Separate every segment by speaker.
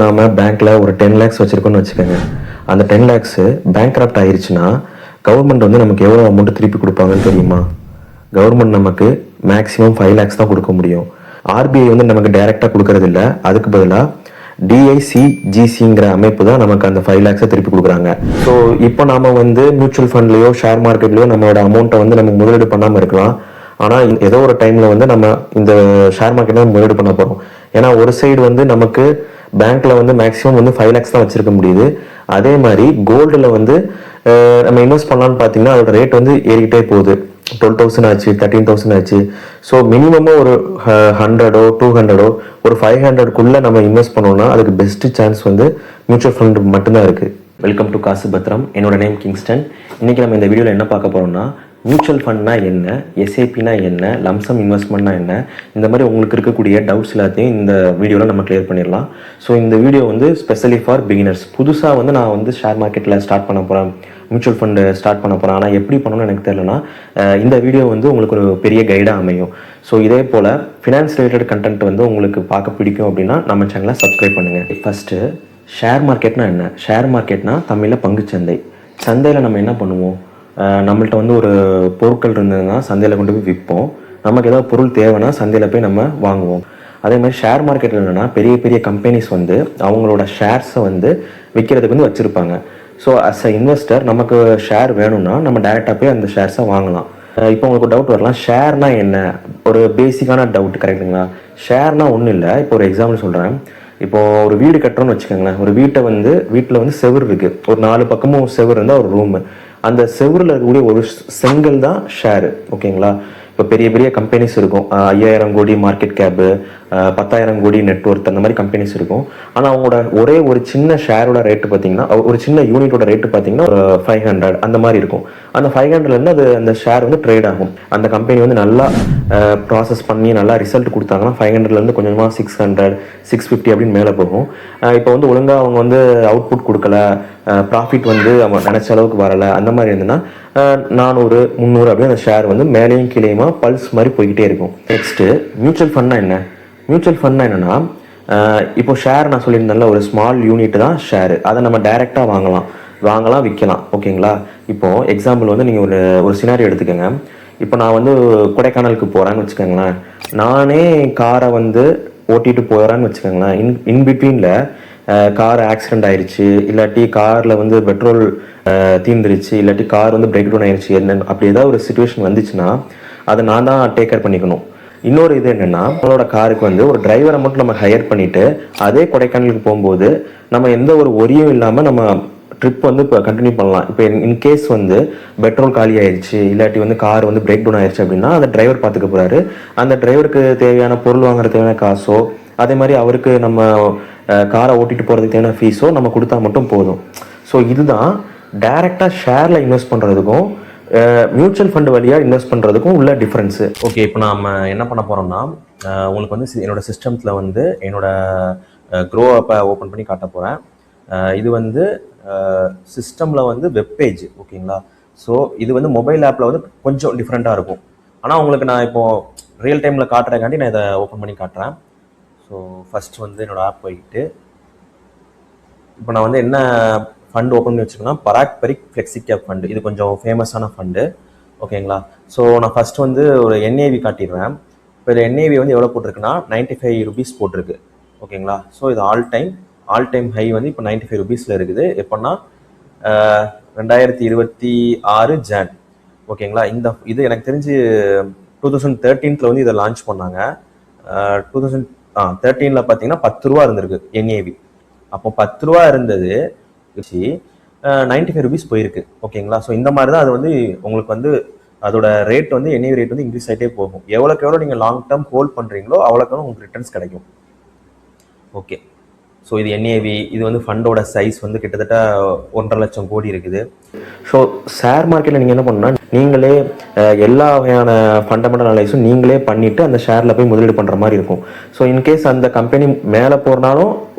Speaker 1: நாம பேங்க்ல ஒரு 10 lakhs வச்சிருக்கோம்னு வச்சுக்கோங்க. அந்த 10 lakhs பேங்க்ரப்ட் ஆயிருச்சுன்னா கவர்மெண்ட் வந்து நமக்கு எவ்வளோ அமௌண்ட் திருப்பி கொடுப்பாங்கன்னு தெரியுமா? கவர்மெண்ட் நமக்கு மேக்ஸிமம் 5 lakhs தான் கொடுக்க முடியும். ஆர்பிஐ வந்து நமக்கு டைரெக்டாக கொடுக்கறது இல்லை. அதுக்கு பதிலாக டிஐசிஜிசிங்கிற அமைப்பு தான் நமக்கு அந்த 5 lakhs திருப்பி கொடுக்குறாங்க. ஸோ இப்போ நாம வந்து மியூச்சுவல் ஃபண்ட்லையோ ஷேர் மார்க்கெட்லையோ நம்மளோட அமௌண்ட்டை வந்து நம்ம முதலீடு பண்ணாமல் இருக்கலாம். ஆனால் ஏதோ ஒரு டைமில் வந்து நம்ம இந்த ஷேர் மார்க்கெட்டில் முதலீடு பண்ண போகிறோம். ஏன்னா ஒரு சைடு வந்து நமக்கு பேங்க்ல வந்து மேக்ஸிமம் வந்து 5 lakhs தான் வச்சிருக்க முடியுது. அதே மாதிரி கோல்டில் வந்து நம்ம இன்வெஸ்ட் பண்ணலான்னு பார்த்தீங்கன்னா அதோட ரேட் வந்து ஏறிக்கிட்டே போகுது. 12,000 ஆச்சு, 13,000 ஆச்சு. ஸோ மினிமமாக ஒரு 100 200 ஒரு 500க்குள்ளே நம்ம இன்வெஸ்ட் பண்ணோம்னா அதுக்கு பெஸ்ட் சான்ஸ் வந்து மியூச்சுவல் ஃபண்ட் மட்டும்தான் இருக்குது. வெல்கம் டு காசு பத்திரம். என்னோட நேம் கிங்ஸ்டன். இன்றைக்கி நம்ம இந்த வீடியோவில் என்ன பார்க்க போகிறோம்னா, மியூச்சுவல் ஃபண்ட்னா என்ன, எஸ்ஐபினா என்ன, லம்சம் இன்வெஸ்ட்மெண்ட்னா என்ன, இந்த மாதிரி உங்களுக்கு இருக்கக்கூடிய டவுட்ஸ் எல்லாத்தையும் இந்த வீடியோவில் நம்ம கிளியர் பண்ணிடலாம். ஸோ இந்த வீடியோ வந்து ஸ்பெஷலி ஃபார் பிகினர்ஸ். புதுசாக வந்து நான் வந்து ஷேர் மார்க்கெட்டில் ஸ்டார்ட் பண்ண போகிறேன், மியூச்சுவல் ஃபண்டு ஸ்டார்ட் பண்ண போகிறேன், ஆனால் எப்படி பண்ணணும்னு எனக்கு தெரியலனா இந்த வீடியோ வந்து உங்களுக்கு ஒரு பெரிய கைடாக அமையும். ஸோ இதே போல் ஃபினான்ஸ் ரிலேட்டட் கண்டென்ட் வந்து உங்களுக்கு பார்க்க பிடிக்கும் அப்படின்னா நம்ம சேனலை சப்ஸ்கிரைப் பண்ணுங்கள். ஃபஸ்ட்டு ஷேர் மார்க்கெட்னா என்ன? ஷேர் மார்க்கெட்னா தமிழில் பங்குச்சந்தை. சந்தையில் நம்ம என்ன பண்ணுவோம்? நம்மள்ட்ட வந்து ஒரு பொருட்கள் இருந்ததுன்னா சந்தையில் கொண்டு போய் விற்போம். நமக்கு ஏதாவது பொருள் தேவைன்னா சந்தையில் போய் நம்ம வாங்குவோம். அதே மாதிரி ஷேர் மார்க்கெட்டில் என்னென்னா பெரிய பெரிய கம்பெனிஸ் வந்து அவங்களோட ஷேர்ஸை வந்து விற்கிறதுக்கு வந்து வச்சுருப்பாங்க. ஸோ அஸ் அ இன்வெஸ்டர் நமக்கு ஷேர் வேணும்னா நம்ம டேரெக்டாக போய் அந்த ஷேர்ஸை வாங்கலாம். இப்போ உங்களுக்கு டவுட் வரலாம், ஷேர்னா என்ன? ஒரு பேசிக்கான டவுட், கரெக்டுங்களா? ஷேர்னா ஒன்றும் இல்லை. இப்போ ஒரு எக்ஸாம்பிள் சொல்கிறேன். இப்போது ஒரு வீடு கட்டுறோன்னு வச்சுக்கோங்களேன். ஒரு வீட்டில் வந்து செவுரு இருக்குது. ஒரு 4 பக்கமும் செவுரு இருந்தால் ஒரு ரூமு. அந்த செவரில் இருக்கக்கூடிய ஒரு செங்கல் தான் ஷேரு. ஓகேங்களா? இப்போ பெரிய பெரிய கம்பெனிஸ் இருக்கும். 5000 கோடி மார்க்கெட் கேப்பு, 10,000 கோடி நெட்ஒர்த், அந்த மாதிரி கம்பெனிஸ் இருக்கும். ஆனால் அவங்களோட ஒரே ஒரு சின்ன ஷேரோட ரேட்டு பார்த்தீங்கன்னா, ஒரு சின்ன யூனிட்டோட ரேட்டு பார்த்தீங்கன்னா ஒரு 500 அந்த மாதிரி இருக்கும். அந்த 500லேருந்து அந்த ஷேர் வந்து ட்ரேட் ஆகும். அந்த கம்பெனி வந்து நல்லா ப்ராசஸ் பண்ணி நல்லா ரிசல்ட் கொடுத்தாங்கன்னா 500லேருந்து கொஞ்சமாக 600 650 அப்படின்னு மேலே போகும். இப்போ வந்து ஒழுங்காக அவங்க வந்து அவுட்புட் கொடுக்கல, ப்ராஃபிட் வந்து அவங்க நினச்ச அளவுக்கு வரலை, அந்த மாதிரி இருந்ததுன்னா 400 300 அப்படின்னு அந்த ஷேர் வந்து மேலேயும் கீழேயுமா பல்ஸ் மாதிரி போய்கிட்டே இருக்கும். நெக்ஸ்ட்டு மியூச்சுவல் ஃபண்ட்னா என்ன? மியூச்சுவல் ஃபண்ட்னா என்னென்னா, இப்போ ஷேர் நான் சொல்லியிருந்தேன்ல, ஒரு ஸ்மால் யூனிட் தான் ஷேரு. அதை நம்ம டைரெக்டாக வாங்கலாம் விற்கலாம். ஓகேங்களா? இப்போது எக்ஸாம்பிள் வந்து நீங்கள் ஒரு சினாரியோ எடுத்துக்கோங்க. இப்போ நான் வந்து கொடைக்கானலுக்கு போகிறேன்னு வச்சுக்கோங்களேன். நானே காரை வந்து ஓட்டிகிட்டு போகிறேன்னு வச்சுக்கோங்களேன். இன்பிட்வீனில் கார் ஆக்சிடென்ட் ஆயிடுச்சு, இல்லாட்டி காரில் வந்து பெட்ரோல் தீர்ந்துருச்சு, இல்லாட்டி கார் வந்து பிரேக் டவுன் ஆயிடுச்சு, என்ன அப்படி ஏதாவது ஒரு சுச்சுவேஷன் வந்துச்சுன்னா அதை நான் தான் டேக் கேர் பண்ணிக்கணும். இன்னொரு இது என்னென்னா, நம்மளோட காருக்கு வந்து ஒரு டிரைவரை மட்டும் நம்ம ஹையர் பண்ணிவிட்டு அதே கொடைக்கானலுக்கு போகும்போது நம்ம எந்த ஒரு ஒரியும் இல்லாமல் நம்ம ட்ரிப் வந்து இப்போ கண்டினியூ பண்ணலாம். இப்போ இன்கேஸ் வந்து பெட்ரோல் காலி ஆயிடுச்சு, இல்லாட்டி வந்து கார் வந்து பிரேக் டவுன் ஆயிடுச்சு அப்படின்னா அந்த டிரைவர் பார்த்துக்க போகிறாரு. அந்த டிரைவருக்கு தேவையான பொருள் வாங்குற தேவையான காசோ, அதே மாதிரி அவருக்கு நம்ம காரை ஓட்டிகிட்டு போகிறதுக்கு தேவையான ஃபீஸோ நம்ம கொடுத்தா மட்டும் போதும். ஸோ இதுதான் டைரெக்டாக ஷேரில் இன்வெஸ்ட் பண்ணுறதுக்கும் மியூச்சுவல் ஃபண்ட் வழியாக இன்வெஸ்ட் பண்ணுறதுக்கும் உள்ள டிஃப்ரென்ஸு. ஓகே, இப்போ நம்ம என்ன பண்ண போகிறோம்னா, உங்களுக்கு வந்து என்னோட சிஸ்டம்ஸில் வந்து என்னோட க்ரோ ஆப்பை ஓப்பன் பண்ணி காட்ட போகிறேன். இது வந்து சிஸ்டமில் வந்து வெப்பேஜ். ஓகேங்களா? ஸோ இது வந்து மொபைல் ஆப்பில் வந்து கொஞ்சம் டிஃப்ரெண்ட்டாக இருக்கும். ஆனால் உங்களுக்கு நான் இப்போது ரியல் டைமில் காட்டுறதுக்காண்டி நான் இதை ஓப்பன் பண்ணி காட்டுறேன். ஸோ ஃபஸ்ட் வந்து என்னோடய ஆப் போயிட்டு இப்போ நான் வந்து என்ன ஃபண்ட் ஓப்பன் பண்ணி வச்சுருக்கேன்னா, பராக் பரிக் ஃப்ளெக்ஸி கேப் ஃபண்டு. இது கொஞ்சம் ஃபேமஸான ஃபண்டு. ஓகேங்களா? ஸோ நான் ஃபஸ்ட் வந்து ஒரு என்ஏவி காட்டிடுறேன். இப்போ இதில் என்ஏவி வந்து எவ்வளோ போட்டிருக்குன்னா 95 rupees போட்டிருக்கு. ஓகேங்களா? ஸோ இது ஆல் டைம் ஹை வந்து இப்போ 95 rupeesல இருக்குது. எப்போன்னா 2026 ஜான். ஓகேங்களா? இது எனக்கு தெரிஞ்சு 2013 வந்து இதை லான்ச் பண்ணாங்க. 2013 பார்த்தீங்கன்னா 10 ரூபா இருந்திருக்கு என்ஏவி. அப்போ 10 ரூபா இருந்தது 95 rupees போயிருக்கு. ஓகேங்களா? ஸோ இந்த மாதிரி தான் அது வந்து உங்களுக்கு வந்து அதோட ரேட் வந்து என்ஏவி ரேட் வந்து இன்க்ரீஸ் ஆகிட்டே போகும். எவ்வளோக்கு எவ்வளோ நீங்கள் லாங் டேர்ம் ஹோல்ட் பண்ணுறீங்களோ அவ்வளோக்கு உங்களுக்கு ரிட்டர்ன்ஸ் கிடைக்கும். ஓகே, ஸோ இது என்ஏவி. இது வந்து ஃபண்டோட சைஸ் வந்து கிட்டத்தட்ட 1.5 லட்சம் கோடி இருக்குது. ஸோ ஷேர் மார்க்கெட்டில் நீங்கள் என்ன பண்ணணும்னா, நீங்களே எல்லா வகையான ஃபண்டமெண்டல் அனலைஸும் நீங்களே பண்ணிவிட்டு அந்த ஷேரில் போய் முதலீடு பண்ணுற மாதிரி இருக்கும். ஸோ இன்கேஸ் அந்த கம்பெனி மேலே போகிறனாலும்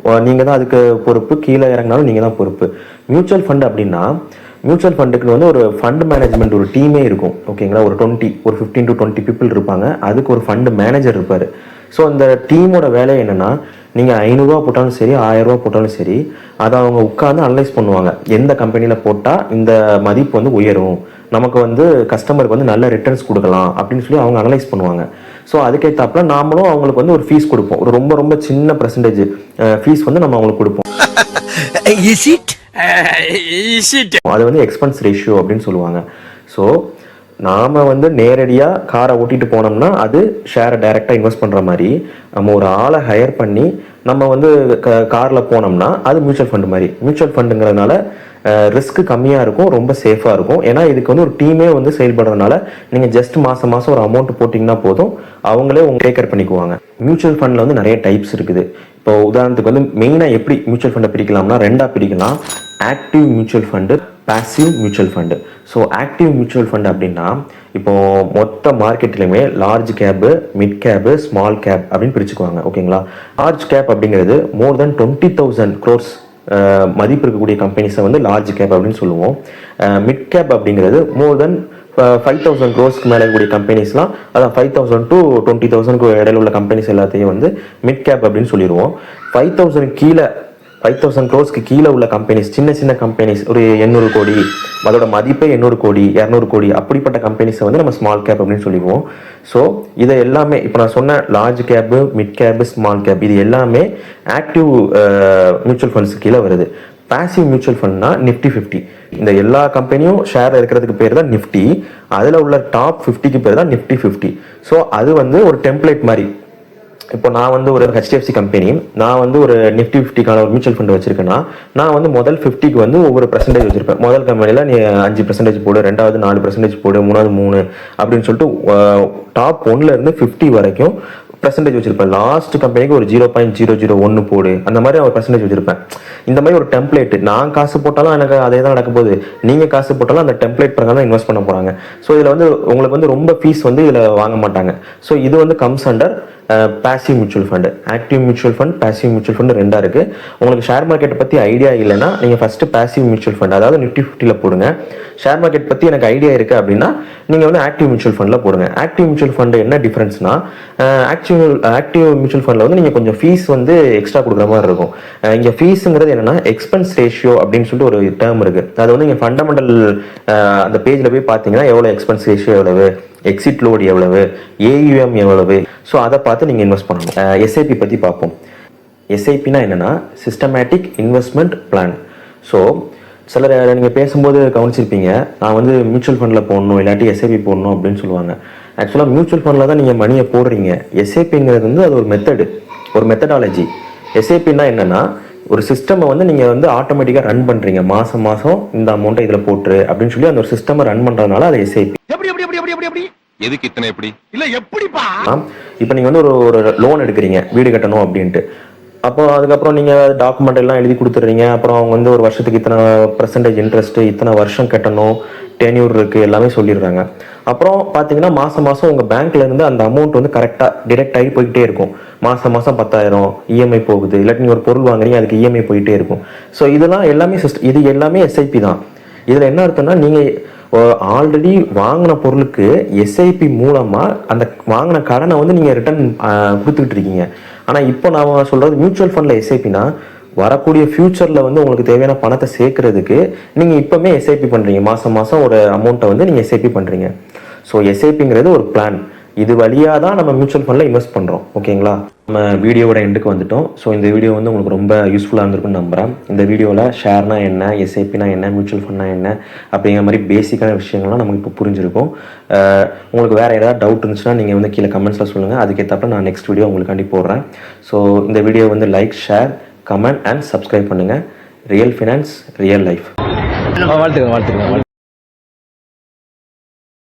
Speaker 1: நீங்கள் தான் அதுக்கு பொறுப்பு, கீழே இறங்கினாலும் நீங்கள் தான் பொறுப்பு. மியூச்சுவல் ஃபண்ட் அப்படின்னா, மியூச்சுவல் ஃபண்டுக்கு வந்து ஒரு ஃபண்ட் மேனேஜ்மெண்ட் ஒரு டீமே இருக்கும். ஓகேங்களா? ஒரு 15 to 20 people இருப்பாங்க. அதுக்கு ஒரு ஃபண்ட் மேனேஜர் இருப்பார். ஸோ அந்த டீமோட வேலை என்னென்னா, நீங்கள் 500 ரூபா போட்டாலும் சரி 1000 ரூபா போட்டாலும் சரி அதை அவங்க உட்காந்து அனலைஸ் பண்ணுவாங்க. எந்த கம்பெனியில் போட்டால் இந்த மதிப்பு வந்து உயரும், நமக்கு வந்து கஸ்டமருக்கு வந்து நல்ல ரிட்டர்ன்ஸ் கொடுக்கலாம் அப்படின்னு சொல்லி அவங்க அனலைஸ் பண்ணுவாங்க. ஸோ அதுக்கேற்றாப்புல நாமளும் அவங்களுக்கு வந்து ஒரு ஃபீஸ் கொடுப்போம். ஒரு ரொம்ப ரொம்ப சின்ன பர்சன்டேஜ் ஃபீஸ் வந்து நம்ம அவங்களுக்கு கொடுப்போம். அது வந்து எக்ஸ்பென்ஸ் ரேஷியோ அப்படின்னு சொல்லுவாங்க. ஸோ நாம் வந்து நேரடியாக காரை ஓட்டிகிட்டு போனோம்னா அது ஷேரை டைரெக்டாக இன்வெஸ்ட் பண்ணுற மாதிரி, நம்ம ஒரு ஆளை ஹையர் பண்ணி நம்ம வந்து காரில் போனோம்னா அது மியூச்சுவல் ஃபண்டு மாதிரி. மியூச்சுவல் ஃபண்டுங்கிறதுனால ரிஸ்க் கம்மியாக இருக்கும், ரொம்ப சேஃபாக இருக்கும். ஏன்னா இதுக்கு வந்து ஒரு டீமே வந்து செயல்படுறதுனால நீங்கள் ஜஸ்ட் மாதம் மாதம் ஒரு அமௌண்ட் போட்டிங்கன்னா போதும், அவங்களே உங்க டேக் கேர் பண்ணிக்குவாங்க. மியூச்சுவல் ஃபண்டில் வந்து நிறைய டைப்ஸ் இருக்குது. இப்போ உதாரணத்துக்கு வந்து மெயினாக எப்படி மியூச்சுவல் ஃபண்டை பிரிக்கலாம்னா 2ஆக பிரிக்கலாம். Active mutual fund, passive mutual fund. So active mutual fund அப்படின்னா இப்போ மொத்த மார்க்கெட்லையுமே large cap, mid cap, small cap அப்படின்னு பிரிச்சுக்குவாங்க. ஓகேங்களா? லார்ஜ் கேப் அப்படிங்கிறது மோர் தென் 20,000 crores மதிப்பு இருக்கக்கூடிய கம்பெனிஸை வந்து லார்ஜ் கேப் அப்படின்னு சொல்லுவோம். மிட் கேப் அப்படிங்கிறது மோர் தென் 5,000 crores மேலே இருக்கக்கூடிய கம்பெனிஸ்லாம், அதான் 5,000 to 20,000 இடையில உள்ள கம்பெனிஸ் எல்லாத்தையும் வந்து மிட் கேப் அப்படின்னு சொல்லிடுவோம். 5,000 crores கீழே உள்ள கம்பெனிஸ், சின்ன சின்ன கம்பெனிஸ், ஒரு 800 கோடி, அதோட மதிப்பே 800 கோடி 200 கோடி அப்படிப்பட்ட கம்பெனிஸை வந்து நம்ம ஸ்மால் கேப் அப்படின்னு சொல்லிடுவோம். ஸோ இதை எல்லாமே இப்போ நான் சொன்ன large cap, mid cap, small cap இது எல்லாமே ஆக்டிவ் மியூச்சுவல் ஃபண்ட்ஸ் கீழே வருது. பாசிவ் மியூச்சுவல் ஃபண்ட்னா நிஃப்டி 50. இந்த எல்லா கம்பெனியும் ஷேர் இருக்கிறதுக்கு பேர் தான் நிஃப்டி. அதில் உள்ள டாப் 50க்கு பேர் தான் நிஃப்டி 50. ஸோ அது வந்து ஒரு டெம்ப்ளேட் மாதிரி. இப்போ நான் வந்து ஒரு HDFC கம்பெனி, நான் வந்து ஒரு நிஃப்டி 50க்கான ஒரு மியூச்சுவல் ஃபண்ட் வச்சிருக்கேன்னா நான் வந்து முதல் 50க்கு வந்து ஒவ்வொரு பர்சன்டேஜ் வச்சிருப்பேன். முதல் கம்பெனியில் நீ 5% போடு, ரெண்டாவது 4% போடு, மூணாவது 3 அப்படின்னு சொல்லிட்டு டாப் 1லேருந்து 50 வரைக்கும் பர்சன்டேஜ் வச்சிருப்பேன். லாஸ்ட் கம்பெனிக்கு ஒரு 0.001 போடு, அந்த மாதிரி ஒரு பர்சன்டேஜ் வச்சிருப்பேன். இந்த மாதிரி ஒரு டெம்ப்ளேட். நான் காசு போட்டாலும் எனக்கு அதே தான் நடக்க போகுது, நீங்கள் காசு போட்டாலும் அந்த டெம்ப்ளேட் பிரகாரம் தான் இன்வெஸ்ட் பண்ண போகிறாங்க. ஸோ இதில் வந்து உங்களுக்கு வந்து ரொம்ப ஃபீஸ் வந்து இதில் வாங்க மாட்டாங்க. ஸோ இது வந்து comes under passive mutual fund. Active mutual fund, passive mutual fund 2ஆக இருக்குது. உங்களுக்கு ஷேர் மார்க்கெட்டை பற்றி ஐடியா இல்லைன்னா நீங்கள் ஃபஸ்ட்டு பாசிவ் மியூச்சுவல் ஃபண்ட், அதாவது நிஃப்டி 50ல் போடுங்க. ஷேர் மார்க்கெட் பற்றி எனக்கு ஐடியா இருக்குது அப்படின்னா நீங்கள் வந்து ஆக்டிவ் மியூச்சுவல் ஃபண்டில் போடுங்க. ஆக்டிவ் மியூச்சுவல் ஃபண்டு என்ன டிஃப்ரென்ஸ்னா, ஆக்டிவ் மியூச்சுவல் ஃபண்டில் வந்து நீங்கள் கொஞ்சம் ஃபீஸ் வந்து எக்ஸ்ட்ரா கொடுக்குற மாதிரி இருக்கும். இங்கே ஃபீஸுங்கிறது என்னென்னா எக்ஸ்பென்ஸ் ரேஷியோ அப்படின்னு சொல்லிட்டு ஒரு டேர்ம் இருக்குது. அது வந்து நீங்கள் ஃபண்டமெண்டல் அந்த பேஜில் போய் பார்த்தீங்கன்னா எவ்வளோ எக்ஸ்பென்ஸ் ரேஷியோ எவ்வளவு, எக்ஸிட் லோடு எவ்வளவு, AUM எவ்வளவு, ஸோ அதை பார்த்து நீங்கள் இன்வெஸ்ட் பண்ணணும். SIP பற்றி பார்ப்போம். SIPனா என்னென்னா சிஸ்டமேட்டிக் இன்வெஸ்ட்மெண்ட் பிளான். ஸோ சிலர் நீங்கள் பேசும்போது கவனிச்சிருப்பீங்க, நான் வந்து மியூச்சுவல் ஃபண்டில் போடணும் இல்லாட்டி SIP போடணும் அப்படின்னு சொல்லுவாங்க. ஆக்சுவலாக மியூச்சுவல் ஃபண்டில் தான் நீங்கள் மணியை போடுறீங்க. SIPங்கிறது வந்து அது ஒரு மெத்தடாலஜி. SIPனா என்னென்னா ஒரு சிஸ்டமை வந்து நீங்கள் வந்து ஆட்டோமேட்டிக்காக ரன் பண்ணுறீங்க. மாதம் மாதம் இந்த அமௌண்ட்டை இதில் போட்டுரு அப்படின்னு சொல்லி அந்த ஒரு சிஸ்டமை ரன் பண்ணுறதுனால அது SIP.
Speaker 2: எதுக்கு இத்தனை எப்படி இல்ல எப்படிப்பா?
Speaker 1: இப்போ நீங்கள் வந்து ஒரு லோன் எடுக்கிறீங்க வீடு கட்டணும் அப்படின்ட்டு. அப்போ அதுக்கப்புறம் நீங்கள் டாக்குமெண்ட் எல்லாம் எழுதி கொடுத்துட்றீங்க. அப்புறம் அவங்க வந்து ஒரு வருஷத்துக்கு இத்தனை % இன்ட்ரெஸ்ட்டு, இத்தனை வருஷம் கட்டணும், டென்யூர் இருக்குது, எல்லாமே சொல்லிடுறாங்க. அப்புறம் பார்த்தீங்கன்னா மாதம் மாதம் உங்கள் பேங்க்லேருந்து அந்த அமௌண்ட் வந்து கரெக்டாக டிரெக்ட் ஆகி போய்கிட்டே இருக்கும். மாதம் 10,000 EMI போகுது, இல்லாட்டி நீங்கள் ஒரு பொருள் வாங்குறீங்க அதுக்கு EMI போயிட்டே இருக்கும். ஸோ இதெல்லாம் எல்லாமே இது எல்லாமே SIP தான். இதில் என்ன அர்த்தம்னா நீங்கள் ஆல்ரெடி வாங்கின பொருளுக்கு SIP மூலமாக அந்த வாங்கின கடனை வந்து நீங்கள் ரிட்டர்ன் கொடுத்துக்கிட்டு இருக்கீங்க. ஆனால் இப்போ நான் சொல்கிறது மியூச்சுவல் ஃபண்டில் SIPனா வரக்கூடிய ஃபியூச்சரில் வந்து உங்களுக்கு தேவையான பணத்தை சேர்க்கறதுக்கு நீங்கள் இப்போவுமே SIP பண்ணுறீங்க. மாதம் மாதம் ஒரு அமௌண்ட்டை வந்து நீங்கள் SIP பண்ணுறீங்க. ஸோ SIPங்கிறது ஒரு பிளான். இது வழியாக தான் நம்ம மியூச்சுவல் ஃபண்டில் இன்வெஸ்ட் பண்ணுறோம். ஓகேங்களா? நம்ம வீடியோவோட எண்டுக்கு வந்துட்டோம். ஸோ இந்த வீடியோ வந்து உங்களுக்கு ரொம்ப யூஸ்ஃபுல்லாக இருந்திருக்குன்னு நம்புகிறேன். இந்த வீடியோவில் ஷேர்னா என்ன, SIPனா என்ன, மியூச்சுவல் ஃபண்ட்னா என்ன அப்படிங்கிற மாதிரி பேசிக்கான விஷயங்கள்லாம் நமக்கு இப்போ புரிஞ்சிருக்கும். உங்களுக்கு வேறு ஏதாவது டவுட் இருந்துச்சுன்னா நீங்கள் வந்து கீழே கமெண்ட்ஸில் சொல்லுங்கள். அதுக்கேற்றப்ப நான் நெக்ஸ்ட் வீடியோ உங்களுக்காண்டி போடுறேன். ஸோ இந்த வீடியோ வந்து like, share, comment and subscribe பண்ணுங்கள். Real finance, real life.
Speaker 3: வாழ்த்துக்கிறேன்.